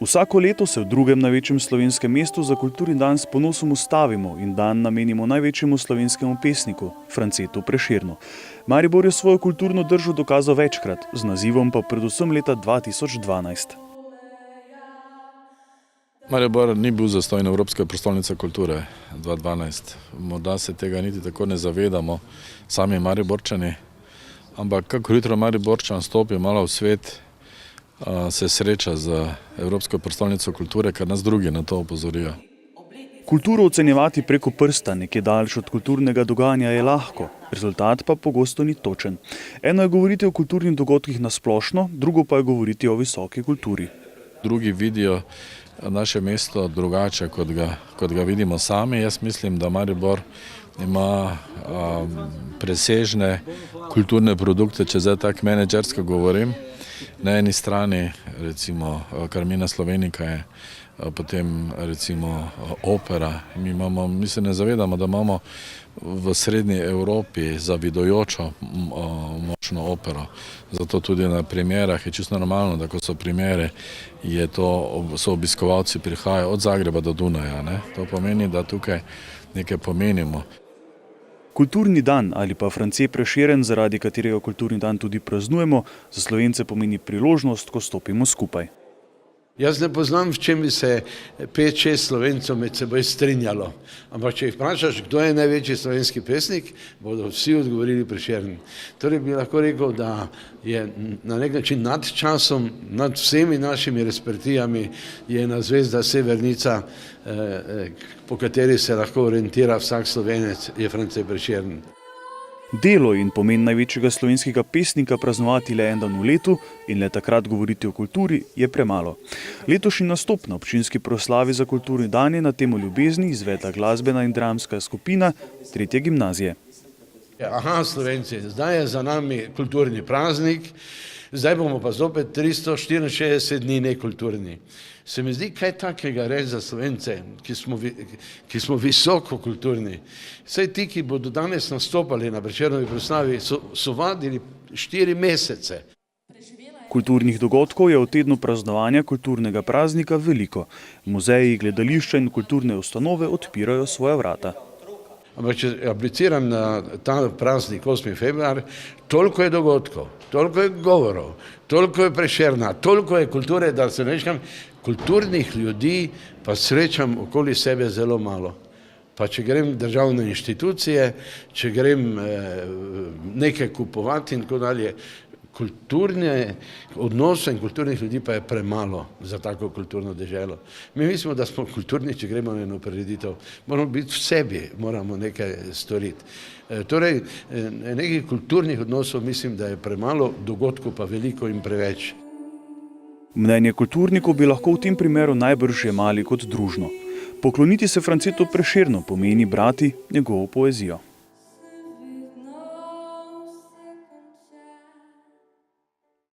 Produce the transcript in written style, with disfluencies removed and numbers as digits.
Vsako leto se v drugem največjem slovenskem mestu za kulturni dan s ponosom ustavimo in dan namenimo največjemu slovenskemu pesniku, Francetu Prešernu. Maribor je svojo kulturno držo dokazal večkrat, z nazivom pa predvsem leta 2012. Maribor ni bil zastojna Evropska prestolnica kulture 2012. Morda se tega niti tako ne zavedamo sami Mariborčani, ampak kako hitro Mariborčan stopi malo v svet, se sreča z Evropsko prestolnico kulture, kar nas drugi na to opozorijo. Kulturo ocenjevati preko prsta, nekje daleč od kulturnega dogajanja, je lahko, rezultat pa pogosto ni točen. Eno je govoriti o kulturnih dogodkih na splošno, drugo pa je govoriti o visoki kulturi. Drugi vidijo naše mesto drugače, kot ga vidimo sami. Jaz mislim, da Maribor ima presežne kulturne produkte, če zdaj tako menedžersko govorim. Na eni strani recimo Carmina Slovenica je, potem recimo opera. Mi se ne zavedamo, da imamo v srednji Evropi zavidujočo močno opero. Zato tudi na primerah je čisto normalno, da ko so primere, so obiskovalci prihajajo od Zagreba do Dunaja. Ne? To pomeni, da tukaj nekaj pomenimo. Kulturni dan ali pa France Prešeren, zaradi katerega kulturni dan tudi praznujemo, za Slovence pomeni priložnost, ko stopimo skupaj. Jaz ne poznam, v čem bi se 5-6 Slovencev med seboj strinjalo. Ampak če jih vprašaš, kdo je največji slovenski pesnik, bodo vsi odgovorili Prešeren. Torej bi lahko rekel, da je na nek način nad časom, nad vsemi našimi razprtijami je ena zvezda Severnica, po kateri se lahko orientira vsak Slovenec, je France Prešeren. Delo in pomen največjega slovenskega pesnika praznovati le en dan v letu in le takrat govoriti o kulturi je premalo. Letošnji nastop na občinski proslavi za kulturni dan je na temo ljubezni izvedla glasbena in dramska skupina 3. gimnazije. Aha, Slovenci, zdaj je za nami kulturni praznik, zdaj bomo pa zopet 364 dni nekulturni. Se mi zdi kaj takega reči za Slovence, ki smo visoko kulturni. Vsaj ti, ki bodo danes nastopali na Prešernovi proslavi, so vadili 4 mesece. Kulturnih dogodkov je v tednu praznovanja kulturnega praznika veliko. Muzeji, gledališča in kulturne ustanove odpirajo svoja vrata. Ampak če apliciram na ta praznik 8. februar, toliko je dogodkov, toliko je govorov, toliko je Prešerna, toliko je kulture, da se nečkam, kulturnih ljudi pa srečam okoli sebe zelo malo. Pa če grem v državne inštitucije, če grem nekaj kupovati in tako dalje, kulturne odnose in kulturnih ljudi pa je premalo za tako kulturno deželo. Mi mislimo, da smo kulturni, če gremo na eno prireditev. Moramo biti v sebi, moramo nekaj storiti. Torej, nekih kulturnih odnosov mislim, da je premalo, dogodkov pa veliko in preveč. Mnenje kulturnikov bi lahko v tem primeru najbrž jemali kot družno. Pokloniti se Francetu Prešernu pomeni brati njegovo poezijo.